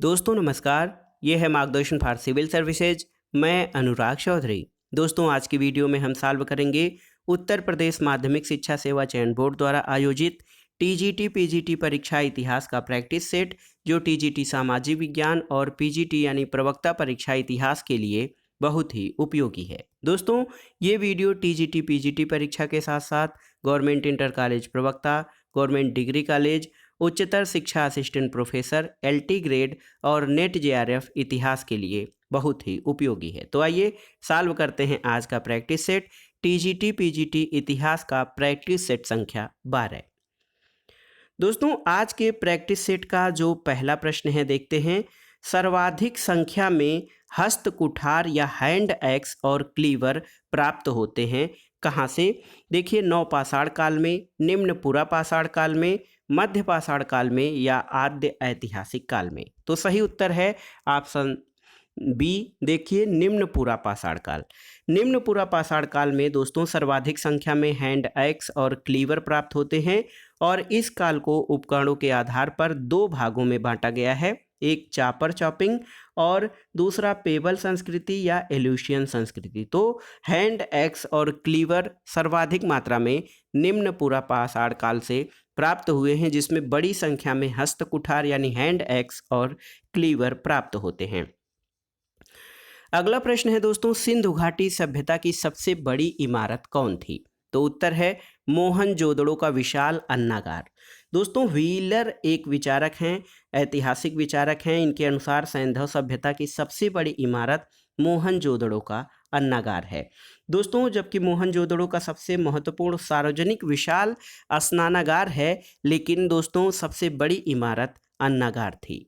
दोस्तों नमस्कार, ये है मार्गदर्शन फॉर सिविल सर्विसेज। मैं अनुराग चौधरी। दोस्तों आज की वीडियो में हम सॉल्व करेंगे उत्तर प्रदेश माध्यमिक शिक्षा सेवा चयन बोर्ड द्वारा आयोजित टीजीटी पीजीटी परीक्षा इतिहास का प्रैक्टिस सेट, जो टीजीटी सामाजिक विज्ञान और पीजीटी यानी प्रवक्ता परीक्षा इतिहास के लिए बहुत ही उपयोगी है। दोस्तों ये वीडियो टीजीटी पीजीटी परीक्षा के साथ साथ गवर्नमेंट इंटर कॉलेज प्रवक्ता, गवर्नमेंट डिग्री कॉलेज, उच्चतर शिक्षा असिस्टेंट प्रोफेसर, एलटी ग्रेड और नेट जेआरएफ इतिहास के लिए बहुत ही उपयोगी है। तो आइए सॉल्व करते हैं आज का प्रैक्टिस सेट, टीजीटी पीजीटी इतिहास का प्रैक्टिस सेट संख्या 12। दोस्तों आज के प्रैक्टिस सेट का जो पहला प्रश्न है देखते हैं। सर्वाधिक संख्या में हस्त कुठार या हैंड एक्स और क्लीवर प्राप्त होते हैं कहाँ से? देखिए नवपाषाण काल में, निम्न पुरा पाषाण काल में, मध्य पाषाण काल में या आद्य ऐतिहासिक काल में। तो सही उत्तर है ऑप्शन बी। देखिए निम्न पुरा पाषाण काल। निम्न पुरा पाषाण काल में दोस्तों सर्वाधिक संख्या में हैंड एक्स और क्लीवर प्राप्त होते हैं और इस काल को उपकरणों के आधार पर दो भागों में बांटा गया है, एक चापर चॉपिंग और दूसरा पेबल संस्कृति या एल्यूशियन संस्कृति। तो हैंड एक्स और क्लीवर सर्वाधिक मात्रा में निम्न पुरा पाषाण काल से प्राप्त हुए हैं, जिसमें बड़ी संख्या में हस्त कुठार यानी हैंड एक्स और क्लीवर प्राप्त होते हैं। अगला प्रश्न है दोस्तों, सिंधु घाटी सभ्यता की सबसे बड़ी इमारत कौन थी? तो उत्तर है मोहनजोदड़ो का विशाल अन्नागार। दोस्तों व्हीलर एक विचारक हैं, ऐतिहासिक विचारक हैं। इनके अनुसार सैंधव सभ्यता की सबसे बड़ी इमारत मोहनजोदड़ो का अन्नागार है दोस्तों, जबकि मोहनजोदड़ो का सबसे महत्वपूर्ण सार्वजनिक विशाल स्नानागार है, लेकिन दोस्तों सबसे बड़ी इमारत अन्नागार थी।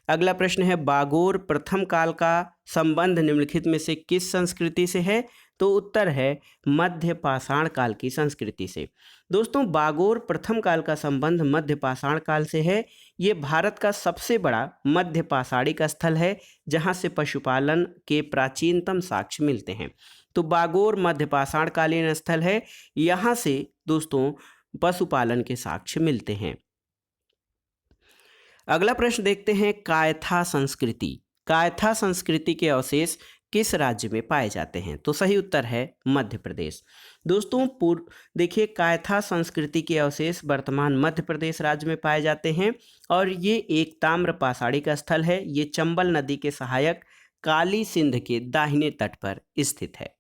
अगला प्रश्न है, बागोर प्रथम काल का संबंध निम्नलिखित में से किस संस्कृति से है? तो उत्तर है मध्य पाषाण काल की संस्कृति से। दोस्तों बागोर प्रथम काल का संबंध मध्य पाषाण काल से है। ये भारत का सबसे बड़ा मध्य पाषाणिक स्थल है, जहाँ से पशुपालन के प्राचीनतम साक्ष्य मिलते हैं। तो बागोर मध्य पाषाण कालीन स्थल है, यहाँ से दोस्तों पशुपालन के साक्ष्य मिलते हैं। अगला प्रश्न देखते हैं, कायथा संस्कृति। कायथा संस्कृति के अवशेष किस राज्य में पाए जाते हैं? तो सही उत्तर है मध्य प्रदेश। दोस्तों देखिए कायथा संस्कृति के अवशेष वर्तमान मध्य प्रदेश राज्य में पाए जाते हैं और ये एक ताम्र पाषाणिक स्थल है। ये चंबल नदी के सहायक काली सिंध के दाहिने तट पर स्थित है।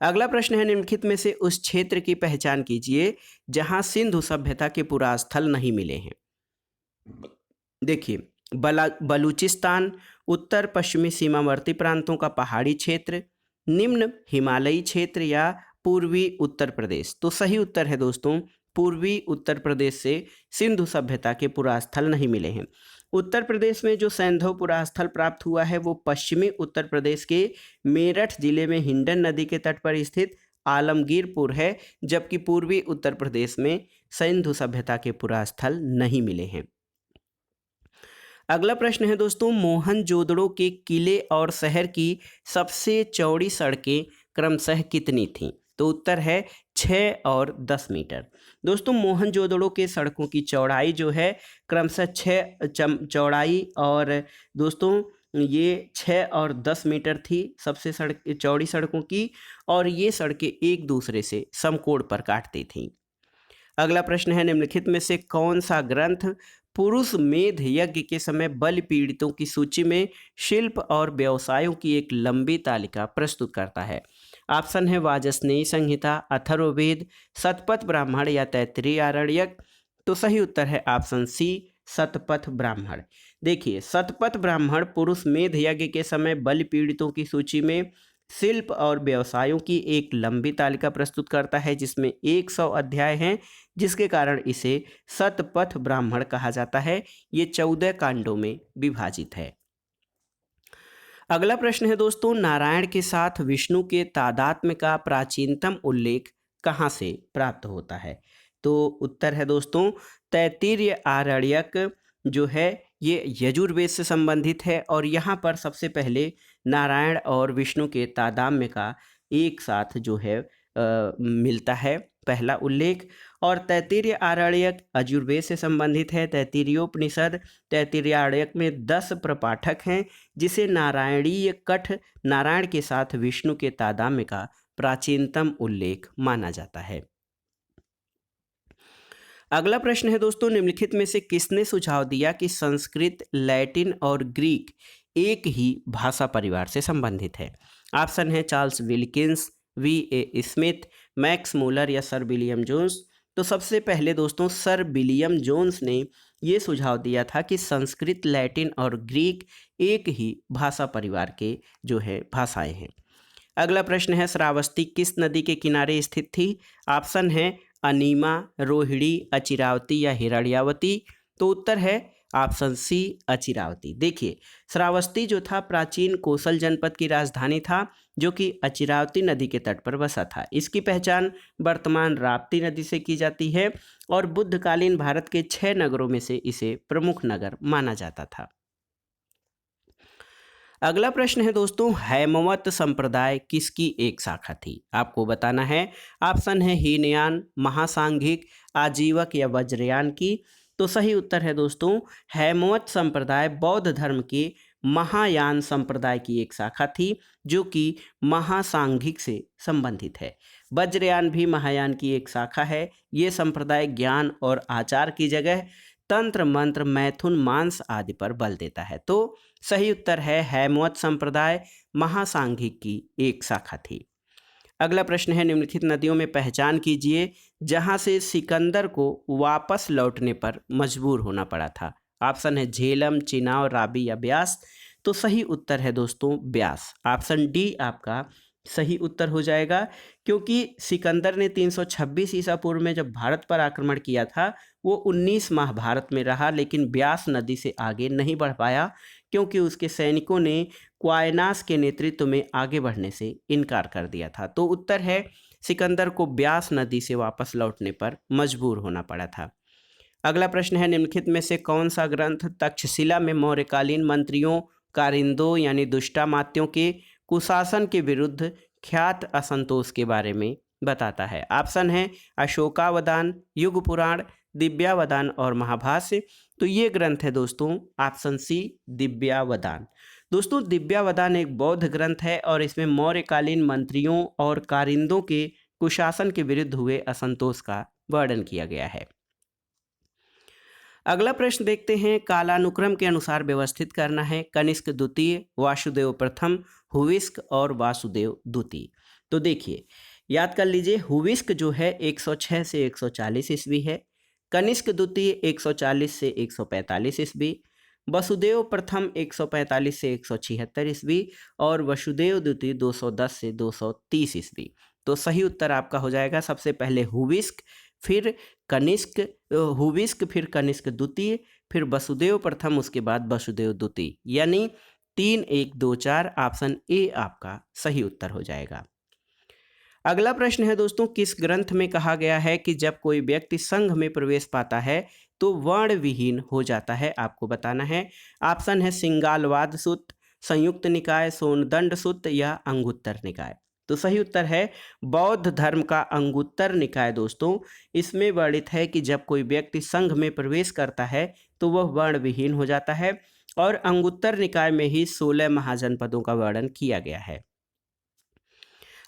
अगला प्रश्न है, निम्नलिखित में से उस क्षेत्र की पहचान कीजिए जहां सिंधु सभ्यता के पुरास्थल नहीं मिले हैं। देखिए बलूचिस्तान, उत्तर पश्चिमी सीमावर्ती प्रांतों का पहाड़ी क्षेत्र, निम्न हिमालयी क्षेत्र या पूर्वी उत्तर प्रदेश। तो सही उत्तर है दोस्तों पूर्वी उत्तर प्रदेश से सिंधु सभ्यता के पुरास्थल नहीं मिले हैं। उत्तर प्रदेश में जो सैंधव पुरास्थल प्राप्त हुआ है वो पश्चिमी उत्तर प्रदेश के मेरठ जिले में हिंडन नदी के तट पर स्थित आलमगीरपुर है, जबकि पूर्वी उत्तर प्रदेश में सिंधु सभ्यता के पुरास्थल नहीं मिले हैं। अगला प्रश्न है दोस्तों, मोहनजोदड़ो के किले और शहर की सबसे चौड़ी सड़कें क्रमशः कितनी थीं? तो उत्तर है 6 और 10 मीटर। दोस्तों मोहनजोदड़ो के सड़कों की चौड़ाई जो है क्रमशः 6 चौड़ाई और दोस्तों ये 6 और 10 मीटर थी सबसे चौड़ी सड़कों की, और ये सड़कें एक दूसरे से समकोण पर काटती थीं। अगला प्रश्न है, निम्नलिखित में से कौन सा ग्रंथ पुरुष मेध यज्ञ के समय बलि पीड़ितों की सूची में शिल्प और व्यवसायों की एक लंबी तालिका प्रस्तुत करता है? ऑप्शन है वाजस्नेयी संहिता, अथर्ववेद, शतपथ ब्राह्मण या तैत्तिरीय आरण्यक। तो सही उत्तर है ऑप्शन सी, शतपथ ब्राह्मण। देखिए शतपथ ब्राह्मण पुरुष मेध यज्ञ के समय बलि पीड़ितों की सूची में शिल्प और व्यवसायों की एक लंबी तालिका प्रस्तुत करता है, जिसमें 100 अध्याय हैं, जिसके कारण इसे शतपथ ब्राह्मण कहा जाता है। ये 14 कांडों में विभाजित है। अगला प्रश्न है दोस्तों, नारायण के साथ विष्णु के तादात्म्य का प्राचीनतम उल्लेख कहाँ से प्राप्त होता है? तो उत्तर है दोस्तों तैत्तिरीय आरण्यक जो है ये यजुर्वेद से संबंधित है, और यहाँ पर सबसे पहले नारायण और विष्णु के तादात्म्य का एक साथ जो है मिलता है। पहला उल्लेख। और तैत्तिरीय आरण्यक यजुर्वेद से संबंधित है। तैत्तिरीयोपनिषद तैत्तिरीय आरण्यक में 10 प्रपाठक हैं, जिसे नारायणीय कठ नारायण के साथ विष्णु के तादात्म्य का प्राचीनतम उल्लेख माना जाता है। अगला प्रश्न है दोस्तों, निम्नलिखित में से किसने सुझाव दिया कि संस्कृत, लैटिन और ग्रीक एक ही भाषा परिवार से संबंधित है? ऑप्शन है Charles Wilkins, V.A. Smith, Max Muller या सर विलियम जोन्स। तो सबसे पहले दोस्तों सर विलियम जोन्स ने ये सुझाव दिया था कि संस्कृत, लैटिन और ग्रीक एक ही भाषा परिवार के जो है भाषाएं हैं। अगला प्रश्न है, श्रावस्ती किस नदी के किनारे स्थित थी? ऑप्शन है अनीमा, रोहिणी, अचिरावती या हिरण्यावती। तो उत्तर है ऑप्शन सी अचिरावती। देखिए, श्रावस्ती जो था प्राचीन कोसल जनपद की राजधानी था, जो कि अचिरावती नदी के तट पर बसा था। इसकी पहचान वर्तमान राप्ती नदी से की जाती है और बुद्धकालीन भारत के 6 नगरों में से इसे प्रमुख नगर माना जाता था। अगला प्रश्न है दोस्तों, हैमवत संप्रदाय किसकी एक शाखा थी? आपको बताना है। ऑप्शन है हीनयान, महासांघिक, आजीवक या वज्रयान की। तो सही उत्तर है दोस्तों हैमवत संप्रदाय बौद्ध धर्म के महायान संप्रदाय की एक शाखा थी, जो कि महासांघिक से संबंधित है। वज्रयान भी महायान की एक शाखा है। ये संप्रदाय ज्ञान और आचार की जगह तंत्र, मंत्र, मैथुन, मांस आदि पर बल देता है। तो सही उत्तर है हैमवत संप्रदाय महासांघिक की एक शाखा थी। अगला प्रश्न है, निम्नलिखित नदियों में पहचान कीजिए जहां से सिकंदर को वापस लौटने पर मजबूर होना पड़ा था। ऑप्शन है झेलम, चिनाव, रावी या ब्यास। तो सही उत्तर है दोस्तों ब्यास। ऑप्शन डी आपका सही उत्तर हो जाएगा, क्योंकि सिकंदर ने 326 ईसा पूर्व में जब भारत पर आक्रमण किया था, वो 19 माह भारत में रहा, लेकिन ब्यास नदी से आगे नहीं बढ़ पाया, क्योंकि उसके सैनिकों ने क्वायनास के नेतृत्व में आगे बढ़ने से इनकार कर दिया था। तो उत्तर है सिकंदर को ब्यास नदी से वापस लौटने पर मजबूर होना पड़ा था। अगला प्रश्न है, निम्नलिखित में से कौन सा ग्रंथ तक्षशिला में मौर्यकालीन मंत्रियों, कारिंदों यानी दुष्टामात्यों के कुशासन के विरुद्ध ख्यात असंतोष के बारे में बताता है? ऑप्शन है अशोकावदान, युग पुराण, दिव्यावदान और महाभाष्य। तो ये ग्रंथ है दोस्तों ऑप्शन सी दिव्यावदान। दोस्तों दिव्यावदान एक बौद्ध ग्रंथ है और इसमें मौर्यकालीन मंत्रियों और कारिंदों के कुशासन के विरुद्ध हुए असंतोष का वर्णन किया गया है। अगला प्रश्न देखते हैं, कालानुक्रम के अनुसार व्यवस्थित करना है। कनिष्क द्वितीय, वासुदेव प्रथम, हुविस्क और वासुदेव द्वितीय। तो देखिए याद कर लीजिए, हुविस्क जो है 106 से 140 ईस्वी है, कनिष्क द्वितीय 140 से 145 ईस्वी, वसुदेव प्रथम 145 से 176 ईस्वी और वसुदेव द्वितीय 210 से 230 ईस्वी। तो सही उत्तर आपका हो जाएगा सबसे पहले हुविस्क, फिर कनिष्क, हुविस्क फिर कनिष्क द्वितीय, फिर वसुदेव प्रथम, उसके बाद वसुदेव द्वितीय, यानी 3 1 2 4। ऑप्शन ए आपका सही उत्तर हो जाएगा। अगला प्रश्न है दोस्तों, किस ग्रंथ में कहा गया है कि जब कोई व्यक्ति संघ में प्रवेश पाता है तो वर्ण विहीन हो जाता है? आपको बताना है। ऑप्शन है सिंगालवाद सूत्र, संयुक्त निकाय, सोनदंड सूत्र या अंगुत्तर निकाय। तो सही उत्तर है बौद्ध धर्म का अंगुत्तर निकाय। दोस्तों इसमें वर्णित है कि जब कोई व्यक्ति संघ में प्रवेश करता है तो वह वर्ण विहीन हो जाता है, और अंगुत्तर निकाय में ही 16 महाजनपदों का वर्णन किया गया है।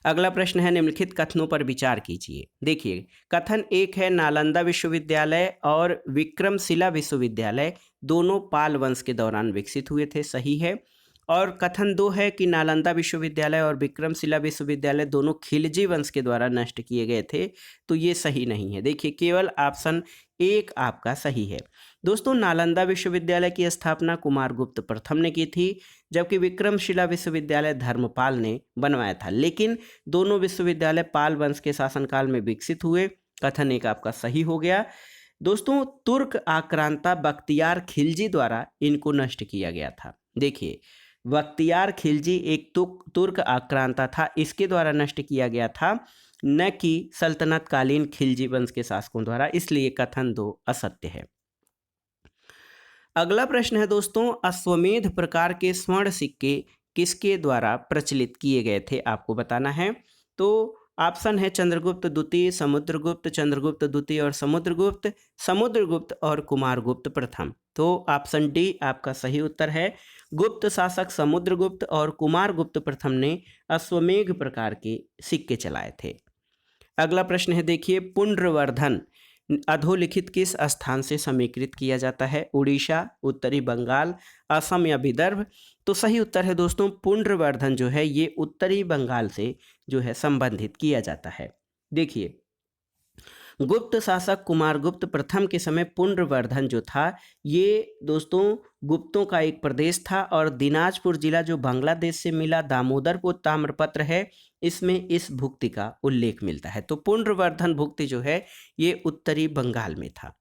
अगला प्रश्न है, निम्नलिखित कथनों पर विचार कीजिए। देखिए, कथन 1 है नालंदा विश्वविद्यालय और विक्रमशिला विश्वविद्यालय दोनों पाल वंश के दौरान विकसित हुए थे, सही है। और कथन 2 है कि नालंदा विश्वविद्यालय और विक्रमशिला विश्वविद्यालय दोनों खिलजी वंश के द्वारा नष्ट किए गए थे। तो ये सही नहीं है। देखिए, केवल ऑप्शन 1 आपका सही है। दोस्तों नालंदा विश्वविद्यालय की स्थापना कुमारगुप्त प्रथम ने की थी, जबकि विक्रमशिला विश्वविद्यालय धर्मपाल ने बनवाया था, लेकिन दोनों विश्वविद्यालय पाल वंश के शासनकाल में विकसित हुए। कथन 1 आपका सही हो गया। दोस्तों तुर्क आक्रांता बख्तियार खिलजी द्वारा इनको नष्ट किया गया था। देखिए, बख्तियार खिलजी एक तुर्क आक्रांता था, इसके द्वारा नष्ट किया गया था, न कि सल्तनतकालीन खिलजी वंश के शासकों द्वारा, इसलिए कथन 2 असत्य है। अगला प्रश्न है दोस्तों, अश्वमेध प्रकार के स्वर्ण सिक्के किसके द्वारा प्रचलित किए गए थे? आपको बताना है। तो ऑप्शन है चंद्रगुप्त द्वितीय, समुद्रगुप्त, चंद्रगुप्त द्वितीय और समुद्रगुप्त, समुद्रगुप्त और कुमारगुप्त प्रथम। तो ऑप्शन डी आपका सही उत्तर है। गुप्त शासक समुद्रगुप्त और कुमारगुप्त प्रथम ने अश्वमेध प्रकार के सिक्के चलाए थे। अगला प्रश्न है, देखिए, पुंड्रवर्धन अधोलिखित किस स्थान से समीकृत किया जाता है? उड़ीसा, उत्तरी बंगाल, असम या विदर्भ? तो सही उत्तर है दोस्तों, पुंड्रवर्धन जो है ये उत्तरी बंगाल से जो है संबंधित किया जाता है। देखिए, गुप्त शासक कुमारगुप्त प्रथम के समय पुंड्रवर्धन जो था ये दोस्तों गुप्तों का एक प्रदेश था और दिनाजपुर जिला जो बांग्लादेश से मिला दामोदरपुर ताम्रपत्र है, इसमें इस भुक्ति का उल्लेख मिलता है। तो पुंड्रवर्धन भुक्ति जो है ये उत्तरी बंगाल में था।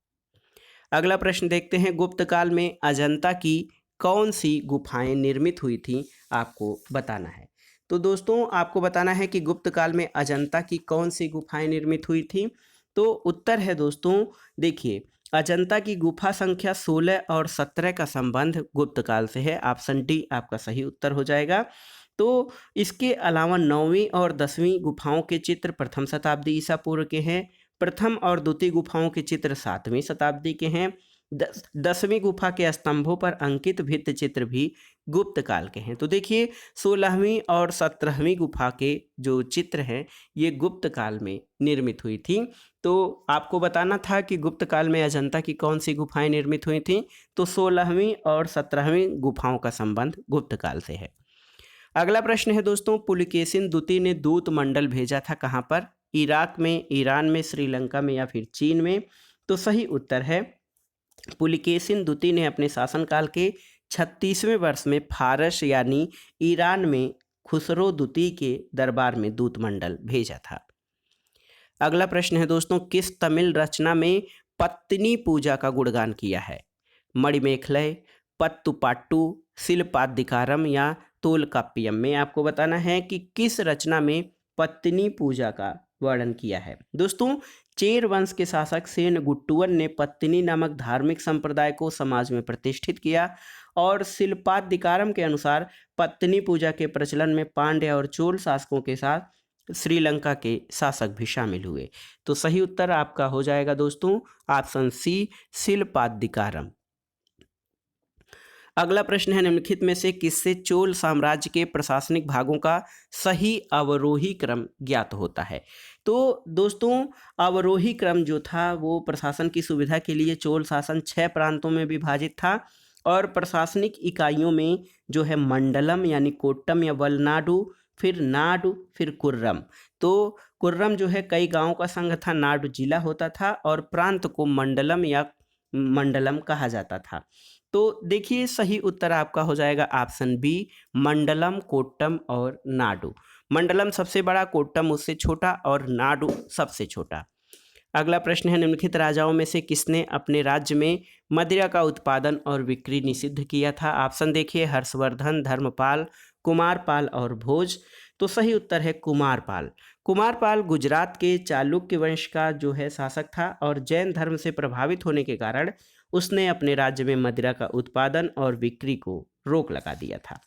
अगला प्रश्न देखते हैं, गुप्त काल में अजंता की कौन सी गुफाएं निर्मित हुई थी? आपको बताना है। तो दोस्तों आपको बताना है कि गुप्त काल में अजंता की कौन सी गुफाएं निर्मित हुई थी। तो उत्तर है दोस्तों, देखिए, अजंता की गुफा संख्या 16 और 17 का संबंध गुप्त काल से है। ऑप्शन डी आपका सही उत्तर हो जाएगा। तो इसके अलावा 9वीं और 10वीं गुफाओं के चित्र प्रथम शताब्दी ईसा पूर्व के हैं। प्रथम और द्वितीय गुफाओं के चित्र 7वीं शताब्दी के हैं। 10वीं गुफा के स्तंभों पर अंकित भित्त चित्र भी गुप्त काल के हैं। तो देखिए, 16वीं और 17वीं गुफा के जो चित्र हैं ये गुप्त काल में निर्मित हुई थी। तो आपको बताना था कि गुप्त काल में अजंता की कौन सी गुफाएं निर्मित हुई थी। तो 16वीं और 17वीं गुफाओं का संबंध गुप्त काल से है। अगला प्रश्न है दोस्तों, पुलकेशिन द्वितीय ने दूत मंडल भेजा था कहाँ पर? इराक में, ईरान में, श्रीलंका में या फिर चीन में? तो सही उत्तर है, पुलकेशिन द्वितीय ने अपने शासनकाल के 36वें वर्ष में फारस यानी ईरान में खुसरो द्वितीय के दरबार में दूत मंडल भेजा था। अगला प्रश्न है दोस्तों, किस तमिल रचना में पत्नी पूजा का गुणगान किया है? मणिमेखलय, पत्तुपाट्टू, शिल्पाधिकारम या तोलकाप्पियम? में आपको बताना है कि किस रचना में पत्नी पूजा का वर्णन किया है। दोस्तों, चेर वंश के शासक सेन गुट्टुवन ने पत्नी नामक धार्मिक संप्रदाय को समाज में प्रतिष्ठित किया और शिल्पाधिकारम के अनुसार पत्नी पूजा के प्रचलन में पांड्य और चोल शासकों के साथ श्रीलंका के शासक भी शामिल हुए। तो सही उत्तर आपका हो जाएगा दोस्तों ऑप्शन सी, शिल्पाधिकारम। अगला प्रश्न है, निम्नलिखित में से किससे चोल साम्राज्य के प्रशासनिक भागों का सही अवरोही क्रम ज्ञात होता है? तो दोस्तों अवरोही क्रम जो था वो प्रशासन की सुविधा के लिए चोल शासन 6 प्रांतों में विभाजित था और प्रशासनिक इकाइयों में जो है मंडलम यानी कोट्टम या वलनाडु, फिर नाडु, फिर कुर्रम। तो कुर्रम जो है कई गांवों का संघ था, नाडु जिला होता था और प्रांत को मंडलम या मंडलम कहा जाता था। तो देखिए, सही उत्तर आपका हो जाएगा ऑप्शन बी, मंडलम, कोट्टम और नाडु। मंडलम सबसे बड़ा, कोट्टम उससे छोटा और नाडु सबसे छोटा। अगला प्रश्न है, निम्नलिखित राजाओं में से किसने अपने राज्य में मदिरा का उत्पादन और बिक्री निषिद्ध किया था? ऑप्शन देखिए, हर्षवर्धन, धर्मपाल, कुमारपाल और भोज। तो सही उत्तर है कुमारपाल। कुमारपाल गुजरात के चालुक्य वंश का जो है शासक था और जैन धर्म से प्रभावित होने के कारण उसने अपने राज्य में मदिरा का उत्पादन और बिक्री को रोक लगा दिया था।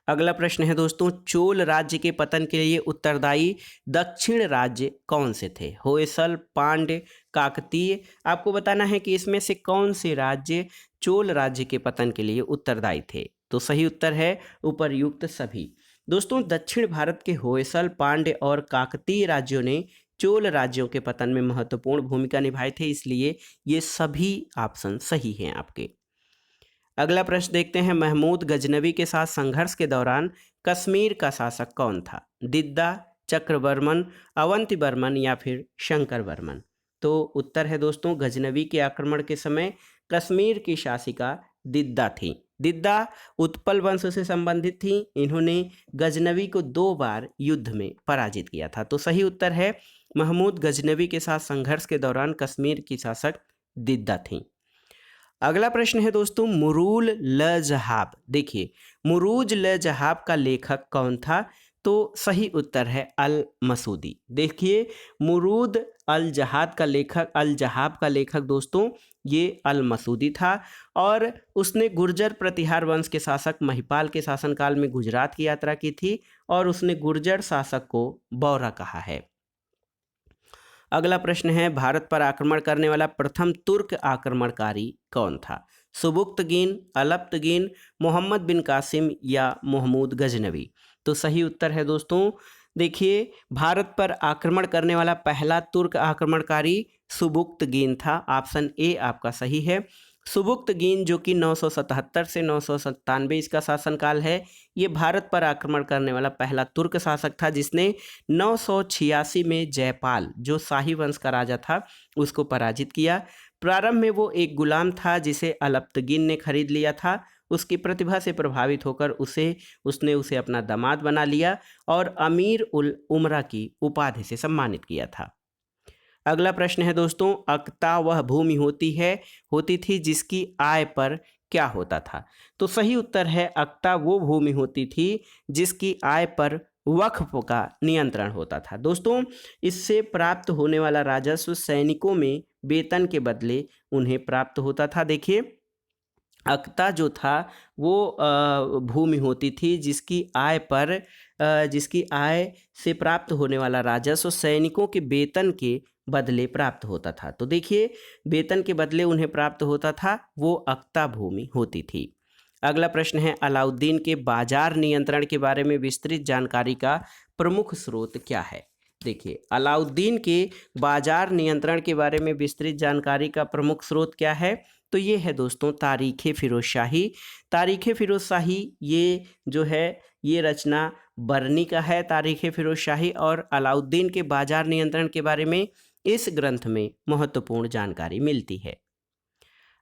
अगला प्रश्न है दोस्तों, चोल राज्य के पतन के लिए उत्तरदायी दक्षिण राज्य कौन से थे? होयसल, पांड्य, काकतीय? आपको बताना है कि इसमें से कौन से राज्य चोल राज्य के पतन के लिए उत्तरदायी थे। तो सही उत्तर है उपर्युक्त सभी। दोस्तों दक्षिण भारत के होयसल, पांड्य और काकतीय राज्यों ने चोल राज्यों के पतन में महत्वपूर्ण भूमिका निभाई थी, इसलिए ये सभी ऑप्शन सही हैं आपके। अगला प्रश्न देखते हैं, महमूद गजनवी के साथ संघर्ष के दौरान कश्मीर का शासक कौन था? दिद्दा, चक्रवर्मन, अवंतिवर्मन या फिर शंकरवर्मन? तो उत्तर है दोस्तों, गजनवी के आक्रमण के समय कश्मीर की शासिका दिद्दा थी। दिद्दा उत्पल वंश से संबंधित थी। इन्होंने गजनवी को 2 बार युद्ध में पराजित किया था। तो सही उत्तर है महमूद गजनवी के साथ संघर्ष के दौरान कश्मीर की शासक दिद्दा थी। अगला प्रश्न है दोस्तों, मुरूल ल जहाब। देखिए, मुरूज ल जहाब का लेखक कौन था? तो सही उत्तर है अल मसूदी। देखिए, मुरूद अल जहाब का लेखक दोस्तों ये अल मसूदी था और उसने गुर्जर प्रतिहार वंश के शासक महिपाल के शासनकाल में गुजरात की यात्रा की थी और उसने गुर्जर शासक को बौरा कहा है। अगला प्रश्न है, भारत पर आक्रमण करने वाला प्रथम तुर्क आक्रमणकारी कौन था? सुबुक्तगीन, अलप्तगीन, मोहम्मद बिन कासिम या महमूद गजनवी? तो सही उत्तर है दोस्तों, देखिए भारत पर आक्रमण करने वाला पहला तुर्क आक्रमणकारी सुबुक्तगीन था। ऑप्शन ए आपका सही है। सुबुक्तगीन जो कि 977 से 997 इसका शासनकाल है, ये भारत पर आक्रमण करने वाला पहला तुर्क शासक था जिसने 986 में जयपाल जो शाही वंश का राजा था उसको पराजित किया। प्रारंभ में वो एक गुलाम था जिसे अलप्तगीन ने खरीद लिया था। उसकी प्रतिभा से प्रभावित होकर उसने उसे अपना दामाद बना लिया और अमीर उल उमरा की उपाधि से सम्मानित किया था। अगला प्रश्न है दोस्तों, अक्ता वह भूमि होती थी जिसकी आय पर क्या होता था? तो सही उत्तर है, अक्ता वो भूमि होती थी जिसकी आय पर वक्फ का नियंत्रण होता था। दोस्तों, इससे प्राप्त होने वाला राजस्व सैनिकों में वेतन के बदले उन्हें प्राप्त होता था। देखिए, अक्ता जो था वो भूमि होती थी जिसकी आय से प्राप्त होने वाला राजस्व सैनिकों के वेतन के बदले प्राप्त होता था। तो देखिए, वेतन के बदले उन्हें प्राप्त होता था, वो अक्ता भूमि होती थी। अगला प्रश्न है, अलाउद्दीन के बाजार नियंत्रण के बारे में विस्तृत जानकारी का प्रमुख स्रोत क्या है? देखिए, अलाउद्दीन के बाजार नियंत्रण के बारे में विस्तृत जानकारी का प्रमुख स्रोत क्या है? तो ये है दोस्तों तारीख़ फ़िरोज़ शाही। तारीख़ फ़िरोज़ शाही ये जो है ये रचना बरनी का है, तारीख़ फ़िरोज़ शाही, और अलाउद्दीन के बाजार नियंत्रण के बारे में इस ग्रंथ में महत्वपूर्ण जानकारी मिलती है।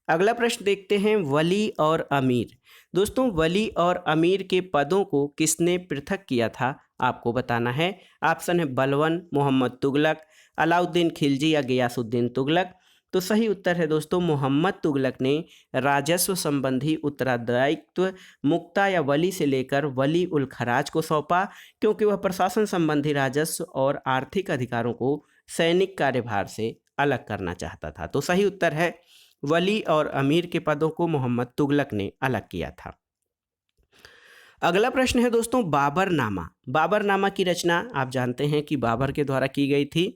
अगला प्रश्न देखते हैं, वली और अमीर। दोस्तों, वली और अमीर के पदों को किसने पृथक किया था आपको बताना है। ऑप्शन है बलवन, मोहम्मद तुगलक, अलाउद्दीन खिलजी या गियासुद्दीन तुगलक। तो सही उत्तर है दोस्तों, मोहम्मद तुगलक ने राजस्व संबंधी उत्तरदायित्व मुक्ता या वली से लेकर वली उल खराज को सौंपा, क्योंकि वह प्रशासन संबंधी राजस्व और आर्थिक अधिकारों को सैनिक कार्यभार से अलग करना चाहता था। तो सही उत्तर है, वली और अमीर के पदों को मोहम्मद तुगलक ने अलग किया था। अगला प्रश्न है दोस्तों, बाबरनामा। बाबरनामा की रचना आप जानते हैं कि बाबर के द्वारा की गई थी।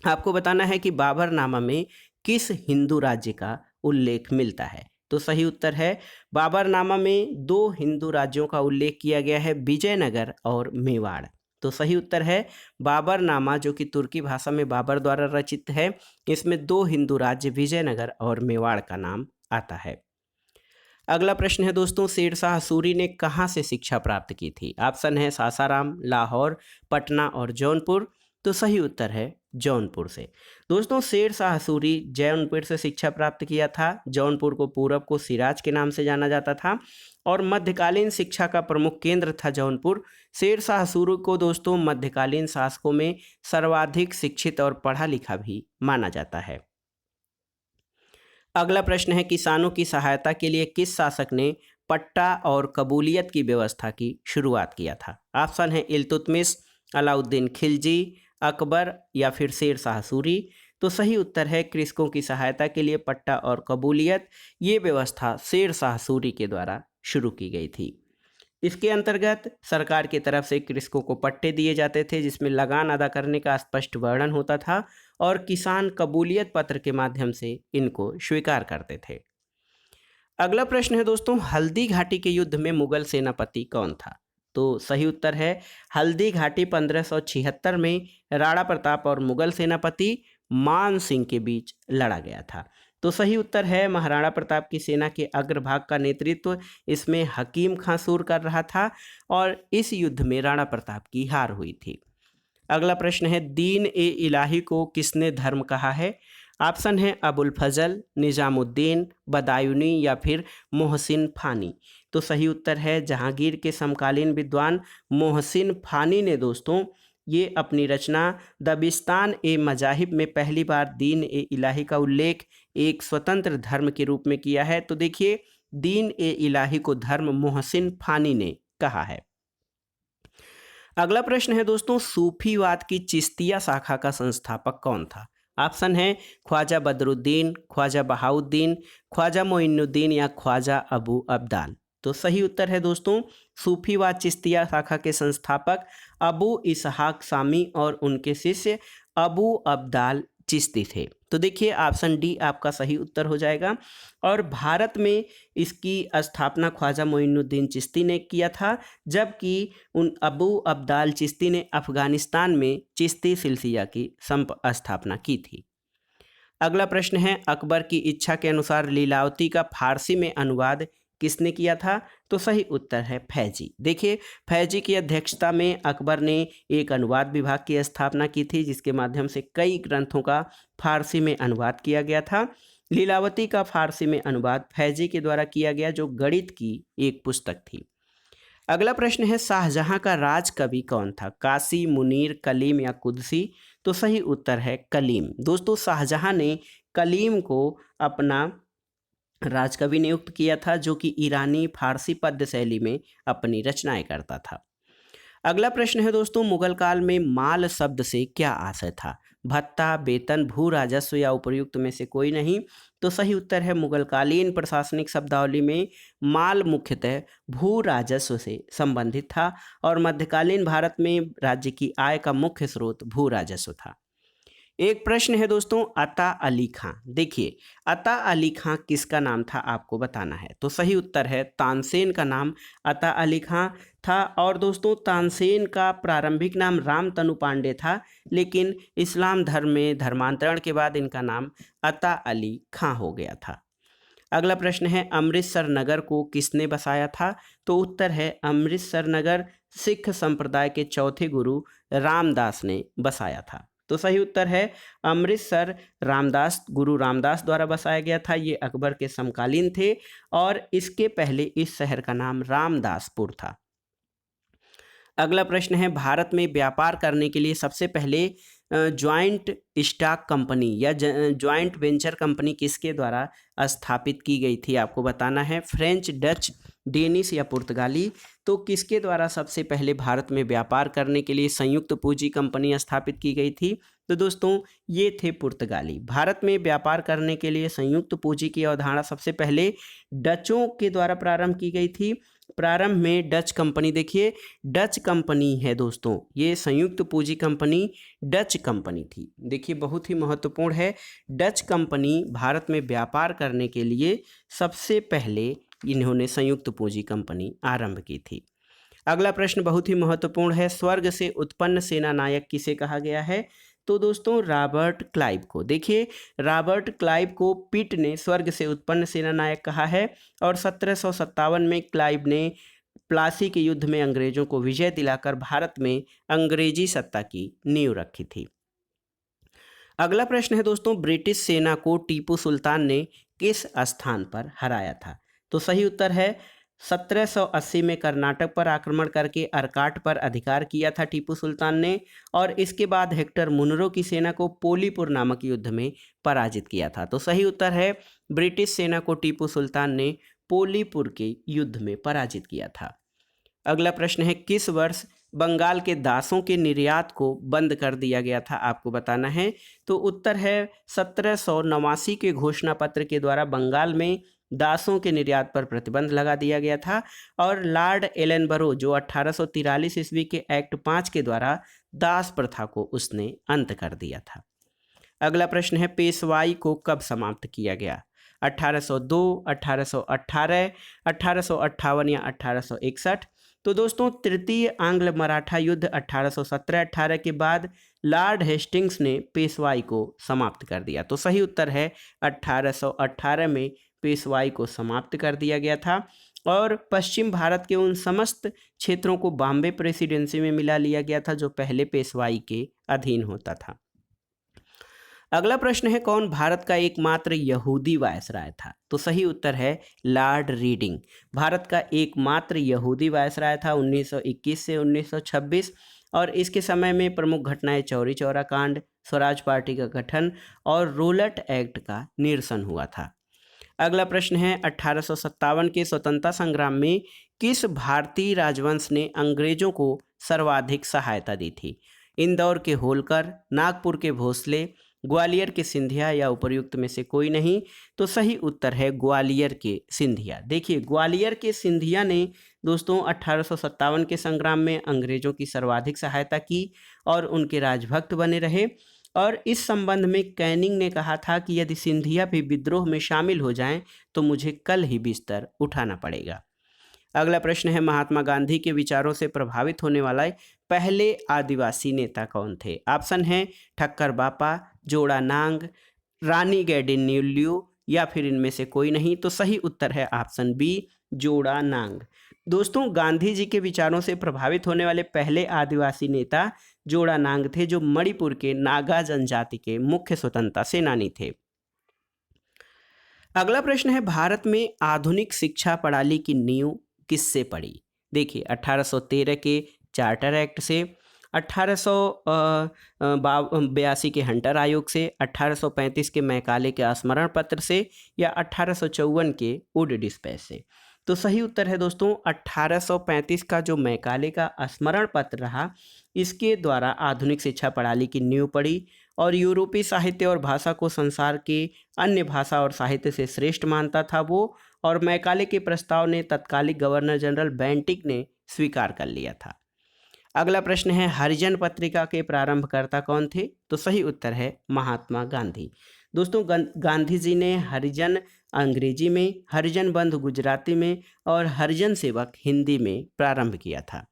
आपको बताना है कि बाबरनामा में किस हिंदू राज्य का उल्लेख मिलता है। तो सही उत्तर है, बाबरनामा में दो हिंदू राज्यों का उल्लेख किया गया है, विजयनगर और मेवाड़। तो सही उत्तर है, बाबरनामा जो कि तुर्की भाषा में बाबर द्वारा रचित है, इसमें दो हिंदू राज्य विजयनगर और मेवाड़ का नाम आता है। अगला प्रश्न है दोस्तों, शेरशाह सूरी ने कहाँ से शिक्षा प्राप्त की थी? ऑप्शन है सासाराम, लाहौर, पटना और जौनपुर। तो सही उत्तर है जौनपुर से। दोस्तों, शेरशाह सूरी जौनपुर से शिक्षा प्राप्त किया था। जौनपुर को पूरब को सिराज के नाम से जाना जाता था और मध्यकालीन शिक्षा का प्रमुख केंद्र था जौनपुर। शेरशाह सूरी को दोस्तों मध्यकालीन शासकों में सर्वाधिक शिक्षित और पढ़ा लिखा भी माना जाता है। अगला प्रश्न है, किसानों की सहायता के लिए किस शासक ने पट्टा और कबूलियत की व्यवस्था की शुरुआत किया था? ऑप्शन है इल्तुतमिश, अलाउद्दीन खिलजी, अकबर या फिर शेरशाह सूरी। तो सही उत्तर है, कृषकों की सहायता के लिए पट्टा और कबूलियत ये व्यवस्था शेरशाह सूरी के द्वारा शुरू की गई थी। इसके अंतर्गत सरकार की तरफ से कृषकों को पट्टे दिए जाते थे जिसमें लगान अदा करने का स्पष्ट वर्णन होता था और किसान कबूलियत पत्र के माध्यम से इनको स्वीकार करते थे। अगला प्रश्न है दोस्तों, हल्दी घाटी के युद्ध में मुगल सेनापति कौन था? तो सही उत्तर है, हल्दी घाटी 1576 में राणा प्रताप और मुगल सेनापति मान सिंह के बीच लड़ा गया था। तो सही उत्तर है, महाराणा प्रताप की सेना के अग्रभाग का नेतृत्व इसमें हकीम खां सूर कर रहा था और इस युद्ध में राणा प्रताप की हार हुई थी। अगला प्रश्न है, दीन ए इलाही को किसने धर्म कहा है? ऑप्शन है अबुल फजल, निजामुद्दीन, बदायूनी या फिर मोहसिन फानी। तो सही उत्तर है, जहांगीर के समकालीन विद्वान मोहसिन फानी ने दोस्तों ये अपनी रचना दबिस्तान ए मजाहिब में पहली बार दीन ए इलाही का उल्लेख एक स्वतंत्र धर्म के रूप में किया है। तो देखिए, दीन ए इलाही को धर्म मोहसिन फानी ने कहा है। अगला प्रश्न है दोस्तों, सूफीवाद की चिश्तिया शाखा का संस्थापक कौन था? ऑप्शन है ख्वाजा बदरुद्दीन, ख्वाजा बहाउद्दीन, ख्वाजा मोइनुद्दीन या ख्वाजा अबू अब्दाल। तो सही उत्तर है दोस्तों सूफी व चिश्तिया शाखा के संस्थापक अबू इसहाक सामी और उनके शिष्य अबू अब्दाल चिश्ती थे। तो देखिए ऑप्शन डी आपका सही उत्तर हो जाएगा। और भारत में इसकी स्थापना ख्वाजा मोइनुद्दीन चिश्ती ने किया था, जबकि उन अबू अब्दाल चिश्ती ने अफगानिस्तान में चिश्ती सिलसिला की स्थापना की थी। अगला प्रश्न है अकबर की इच्छा के अनुसार लीलावती का फारसी में अनुवाद किसने किया था? तो सही उत्तर है फैजी। देखिए फैजी की अध्यक्षता में अकबर ने एक अनुवाद विभाग की स्थापना की थी, जिसके माध्यम से कई ग्रंथों का फारसी में अनुवाद किया गया था। लीलावती का फारसी में अनुवाद फैजी के द्वारा किया गया, जो गणित की एक पुस्तक थी। अगला प्रश्न है शाहजहां का राज कवि कौन था? काशी, मुनीर, कलीम या कुदसी? तो सही उत्तर है कलीम। दोस्तों शाहजहां ने कलीम को अपना राजकवि नियुक्त किया था, जो कि ईरानी फारसी पद्य शैली में अपनी रचनाएं करता था। अगला प्रश्न है दोस्तों मुगल काल में माल शब्द से क्या आशय था? भत्ता, वेतन, भू राजस्व या उपर्युक्त में से कोई नहीं? तो सही उत्तर है मुगलकालीन प्रशासनिक शब्दावली में माल मुख्यतः भू राजस्व से संबंधित था और मध्यकालीन भारत में राज्य की आय का मुख्य स्रोत भू राजस्व था। एक प्रश्न है दोस्तों अता अली खां। देखिए अता अली खां किसका नाम था आपको बताना है। तो सही उत्तर है तानसेन का नाम अता अली खां था। और दोस्तों तानसेन का प्रारंभिक नाम रामतनु पांडे था, लेकिन इस्लाम धर्म में धर्मांतरण के बाद इनका नाम अता अली खां हो गया था। अगला प्रश्न है अमृतसर नगर को किसने बसाया था? तो उत्तर है अमृतसर नगर सिख संप्रदाय के चौथे गुरु रामदास ने बसाया था। तो सही उत्तर है अमृतसर गुरु रामदास द्वारा बसाया गया था। ये अकबर के समकालीन थे और इसके पहले इस शहर का नाम रामदासपुर था। अगला प्रश्न है भारत में व्यापार करने के लिए सबसे पहले ज्वाइंट स्टॉक कंपनी या ज्वाइंट वेंचर कंपनी किसके द्वारा स्थापित की गई थी आपको बताना है। फ्रेंच, डच, डेनिश या पुर्तगाली? तो किसके द्वारा सबसे पहले भारत में व्यापार करने के लिए संयुक्त पूंजी कंपनी स्थापित की गई थी? तो दोस्तों ये थे पुर्तगाली। भारत में व्यापार करने के लिए संयुक्त पूंजी की अवधारणा सबसे पहले डचों के द्वारा प्रारंभ की गई थी। प्रारंभ में डच कंपनी, देखिए डच कंपनी है दोस्तों, ये संयुक्त पूंजी कंपनी डच कंपनी थी। देखिए बहुत ही महत्वपूर्ण है, डच कंपनी भारत में व्यापार करने के लिए सबसे पहले इन्होंने संयुक्त पूंजी कंपनी आरंभ की थी। अगला प्रश्न बहुत ही महत्वपूर्ण है, स्वर्ग से उत्पन्न सेना नायक किसे कहा गया है? तो दोस्तों रॉबर्ट क्लाइव को। देखिए रॉबर्ट क्लाइव को पिट ने स्वर्ग से उत्पन्न सेना नायक कहा है और 1757 में क्लाइव ने प्लासी के युद्ध में अंग्रेजों को विजय दिलाकर भारत में अंग्रेजी सत्ता की नींव रखी थी। अगला प्रश्न है दोस्तों ब्रिटिश सेना को टीपू सुल्तान ने किस स्थान पर हराया था? तो सही उत्तर है 1780 में कर्नाटक पर आक्रमण करके अर्काट पर अधिकार किया था टीपू सुल्तान ने और इसके बाद हेक्टर मुनरो की सेना को पोलीपुर नामक युद्ध में पराजित किया था। तो सही उत्तर है ब्रिटिश सेना को टीपू सुल्तान ने पोलीपुर के युद्ध में पराजित किया था। अगला प्रश्न है किस वर्ष बंगाल के दासों के निर्यात को बंद कर दिया गया था आपको बताना है। तो उत्तर है 1789 के घोषणा पत्र के द्वारा बंगाल में दासों के निर्यात पर प्रतिबंध लगा दिया गया था और लॉर्ड एलनबरो जो 1843 ईस्वी के एक्ट 5 के द्वारा दास प्रथा को उसने अंत कर दिया था। अगला प्रश्न है पेशवाई को कब समाप्त किया गया? 1802, 1818, 1858 या 1861? तो दोस्तों तृतीय आंग्ल मराठा युद्ध 1817-18 के बाद लॉर्ड हेस्टिंग्स ने पेशवाई को समाप्त कर दिया। तो सही उत्तर है 1818 में पेशवाई को समाप्त कर दिया गया था और पश्चिम भारत के उन समस्त क्षेत्रों को बॉम्बे प्रेसिडेंसी में मिला लिया गया था जो पहले पेशवाई के अधीन होता था। अगला प्रश्न है कौन भारत का एकमात्र यहूदी वायसराय था? तो सही उत्तर है लॉर्ड रीडिंग। भारत का एकमात्र यहूदी वायसराय था 1921 से 1926 और इसके समय में प्रमुख घटनाएं चौरी चौरा कांड, स्वराज पार्टी का गठन और रोलट एक्ट का निरसन हुआ था। अगला प्रश्न है 1857 के स्वतंत्रता संग्राम में किस भारतीय राजवंश ने अंग्रेजों को सर्वाधिक सहायता दी थी? इंदौर के होलकर, नागपुर के भोसले, ग्वालियर के सिंधिया या उपर्युक्त में से कोई नहीं। तो सही उत्तर है ग्वालियर के सिंधिया। देखिए, ग्वालियर के सिंधिया ने दोस्तों 1857 के संग्राम में अंग्रेजों की सर्वाधिक सहायता की और उनके राजभक्त बने रहे। और इस संबंध में कैनिंग ने कहा था कि यदि सिंधिया भी विद्रोह में शामिल हो जाएं तो मुझे कल ही बिस्तर उठाना पड़ेगा। अगला प्रश्न है, महात्मा गांधी के विचारों से प्रभावित होने वाला पहले आदिवासी नेता कौन थे? ऑप्शन है ठक्कर बापा, जोड़ा नांग, रानी गैडिन्यूल्यू या फिर इनमें से कोई नहीं। तो सही उत्तर है ऑप्शन बी, जोड़ा नांग। दोस्तों, गांधी जी के विचारों से प्रभावित होने वाले पहले आदिवासी नेता जोड़ा नांग थे, जो मणिपुर के नागा जनजाति के मुख्य स्वतंत्रता सेनानी थे। अगला प्रश्न है, भारत में आधुनिक शिक्षा प्रणाली की नींव किससे पड़ी? देखिए, 1813 के चार्टर एक्ट से, 1882 के हंटर आयोग से, 1835 के मैकाले के स्मरण पत्र से या 1854 के वुड डिस्पैच से। तो सही उत्तर है दोस्तों 1835 का जो मैकाले का स्मरण पत्र रहा, इसके द्वारा आधुनिक शिक्षा प्रणाली की नींव पड़ी और यूरोपीय साहित्य और भाषा को संसार के अन्य भाषा और साहित्य से श्रेष्ठ मानता था वो। और मैकाले के प्रस्ताव ने तत्कालिक गवर्नर जनरल बेंटिक ने स्वीकार कर लिया था। अगला प्रश्न है, हरिजन पत्रिका के प्रारंभकर्ता कौन थे? तो सही उत्तर है महात्मा गांधी। दोस्तों, गांधी जी ने हरिजन अंग्रेजी में, हरिजन बंधु गुजराती में और हरिजन सेवक हिंदी में प्रारंभ किया था।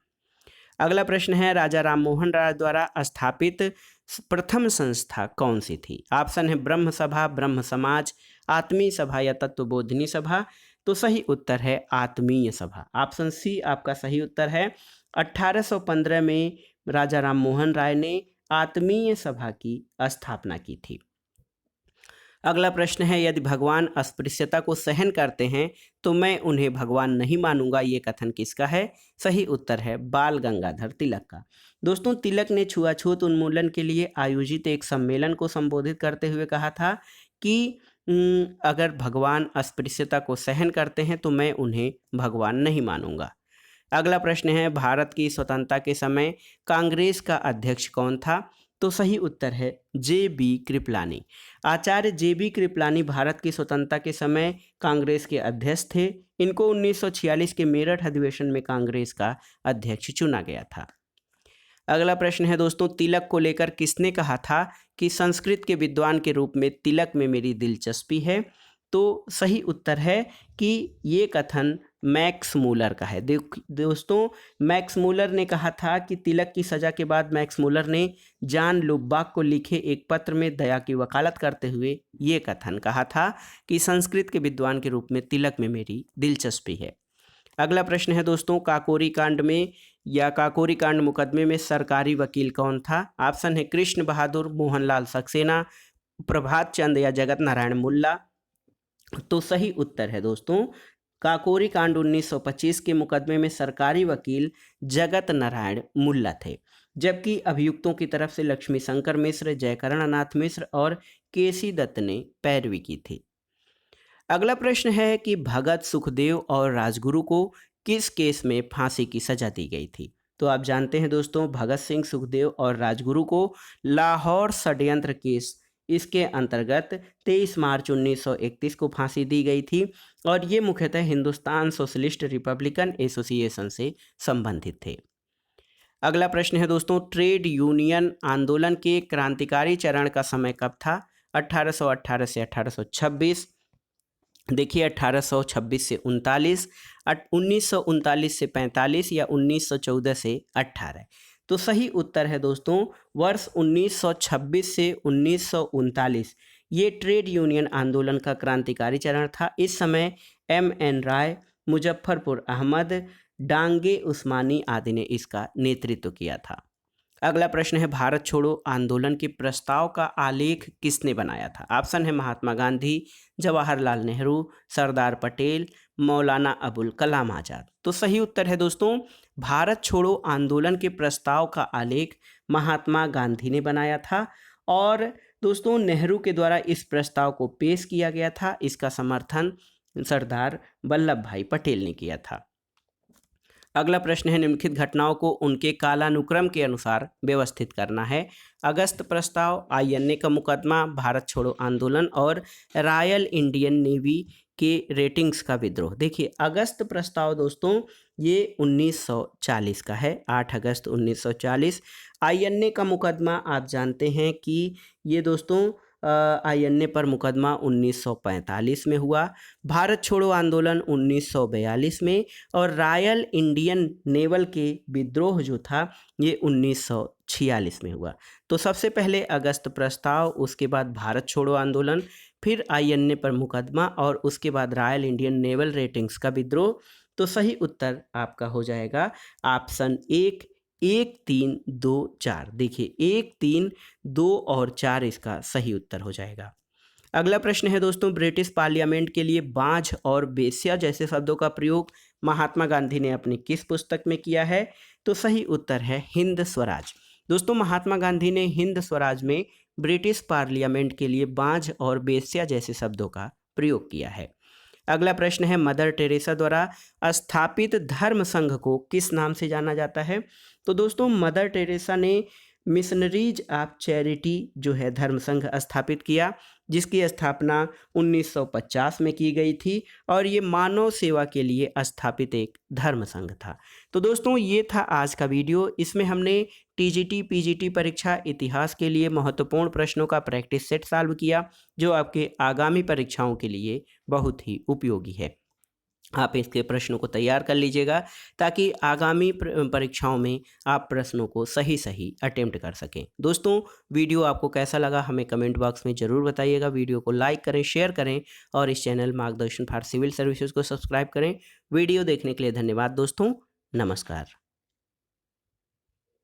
अगला प्रश्न है, राजा राम मोहन राय द्वारा स्थापित प्रथम संस्था कौन सी थी? ऑप्शन है ब्रह्म सभा, ब्रह्म समाज, आत्मीय सभा या तत्वबोधिनी सभा। तो सही उत्तर है आत्मीय सभा। ऑप्शन सी आपका सही उत्तर है। 1815 में राजा राम मोहन राय ने आत्मीय सभा की स्थापना की थी। अगला प्रश्न है, यदि भगवान अस्पृश्यता को सहन करते हैं तो मैं उन्हें भगवान नहीं मानूंगा, ये कथन किसका है? सही उत्तर है बाल गंगाधर तिलक का। दोस्तों, तिलक ने छुआछूत उन्मूलन के लिए आयोजित एक सम्मेलन को संबोधित करते हुए कहा था कि अगर भगवान अस्पृश्यता को सहन करते हैं तो मैं उन्हें भगवान नहीं मानूंगा। अगला प्रश्न है, भारत की स्वतंत्रता के समय कांग्रेस का अध्यक्ष कौन था? तो सही उत्तर है जे.बी. कृपलानी। आचार्य जे.बी. कृपलानी भारत की स्वतंत्रता के समय कांग्रेस के अध्यक्ष थे। इनको 1946 के मेरठ अधिवेशन में कांग्रेस का अध्यक्ष चुना गया था। अगला प्रश्न है दोस्तों, तिलक को लेकर किसने कहा था कि संस्कृत के विद्वान के रूप में तिलक में मेरी दिलचस्पी है? तो सही उत्तर है कि ये कथन मैक्स मूलर का है। दोस्तों, मैक्स मूलर ने कहा था कि तिलक की सज़ा के बाद मैक्स मूलर ने जॉन लुबाक को लिखे एक पत्र में दया की वकालत करते हुए ये कथन कहा था कि संस्कृत के विद्वान के रूप में तिलक में मेरी दिलचस्पी है। अगला प्रश्न है दोस्तों, काकोरी कांड में या काकोरी कांड मुकदमे में सरकारी वकील कौन था? ऑप्शन है कृष्ण बहादुर, मोहनलाल सक्सेना, प्रभात चंद या जगत नारायण मुल्ला। तो सही उत्तर है दोस्तों काकोरी कांड 1925 के मुकदमे में सरकारी वकील जगत नारायण मुल्ला थे, जबकि अभियुक्तों की तरफ से लक्ष्मी शंकर मिश्र, जयकरण नाथ मिश्र और केसी दत्त ने पैरवी की थी। अगला प्रश्न है कि भगत, सुखदेव और राजगुरु को किस केस में फांसी की सजा दी गई थी? तो आप जानते हैं दोस्तों, भगत सिंह, सुखदेव और राजगुरु को लाहौर षड्यंत्र केस, इसके अंतर्गत 23 मार्च 1931 को फांसी दी गई थी और ये मुख्यतः हिंदुस्तान सोशलिस्ट रिपब्लिकन एसोसिएशन से संबंधित थे। अगला प्रश्न है दोस्तों, ट्रेड यूनियन आंदोलन के क्रांतिकारी चरण का समय कब था? 1818 से 1826। देखिए, 1826 से 39, 1939 से 45 या 1914 से 18। तो सही उत्तर है दोस्तों वर्ष 1926 से 1939। ये ट्रेड यूनियन आंदोलन का क्रांतिकारी चरण था। इस समय M.N. राय, मुजफ्फरपुर अहमद, डांगे उस्मानी आदि ने इसका नेतृत्व किया था। अगला प्रश्न है, भारत छोड़ो आंदोलन के प्रस्ताव का आलेख किसने बनाया था? ऑप्शन है महात्मा गांधी, जवाहरलाल नेहरू, सरदार पटेल, मौलाना अबुल कलाम आज़ाद। तो सही उत्तर है दोस्तों भारत छोड़ो आंदोलन के प्रस्ताव का आलेख महात्मा गांधी ने बनाया था और दोस्तों नेहरू के द्वारा इस प्रस्ताव को पेश किया गया था। इसका समर्थन सरदार वल्लभ भाई पटेल ने किया था। अगला प्रश्न है, निम्नलिखित घटनाओं को उनके कालानुक्रम के अनुसार व्यवस्थित करना है। अगस्त प्रस्ताव, आईएनए का मुकदमा, भारत छोड़ो आंदोलन और रॉयल इंडियन नेवी के रेटिंग्स का विद्रोह। देखिए, अगस्त प्रस्ताव दोस्तों ये 1940 का है, 8 अगस्त 1940। आईएनए का मुकदमा आप जानते हैं कि ये दोस्तों आईएनए पर मुकदमा 1945 में हुआ। भारत छोड़ो आंदोलन 1942 में, और रॉयल इंडियन नेवल के विद्रोह जो था ये 1946 में हुआ। तो सबसे पहले अगस्त प्रस्ताव, उसके बाद भारत छोड़ो आंदोलन, फिर आईएनए पर मुकदमा और उसके बाद रॉयल इंडियन नेवल रेटिंग्स का विद्रोह। तो सही उत्तर आपका हो जाएगा ऑप्शन 1, 1, 3, 2, 4। देखिए 1, 3, 2 और 4 इसका सही उत्तर हो जाएगा। अगला प्रश्न है दोस्तों, ब्रिटिश पार्लियामेंट के लिए बांझ और बेस्या जैसे शब्दों का प्रयोग महात्मा गांधी ने अपनी किस पुस्तक में किया है? तो सही उत्तर है हिंद स्वराज। दोस्तों महात्मा गांधी ने हिंद स्वराज में ब्रिटिश पार्लियामेंट के लिए बांझ और बेस्या जैसे शब्दों का प्रयोग किया है। अगला प्रश्न है, मदर टेरेसा द्वारा स्थापित धर्म संघ को किस नाम से जाना जाता है? तो दोस्तों मदर टेरेसा ने मिशनरीज ऑफ चैरिटी जो है धर्म संघ स्थापित किया, जिसकी स्थापना 1950 में की गई थी और ये मानव सेवा के लिए स्थापित एक धर्म संघ था। तो दोस्तों ये था आज का वीडियो। इसमें हमने टीजीटी पीजीटी परीक्षा इतिहास के लिए महत्वपूर्ण प्रश्नों का प्रैक्टिस सेट सॉल्व किया, जो आपके आगामी परीक्षाओं के लिए बहुत ही उपयोगी है। आप इसके प्रश्नों को तैयार कर लीजिएगा ताकि आगामी परीक्षाओं में आप प्रश्नों को सही सही अटेम्प्ट कर सकें। दोस्तों वीडियो आपको कैसा लगा हमें कमेंट बॉक्स में ज़रूर बताइएगा। वीडियो को लाइक करें, शेयर करें और इस चैनल मार्गदर्शन फॉर सिविल सर्विसेज को सब्सक्राइब करें। वीडियो देखने के लिए धन्यवाद दोस्तों, नमस्कार।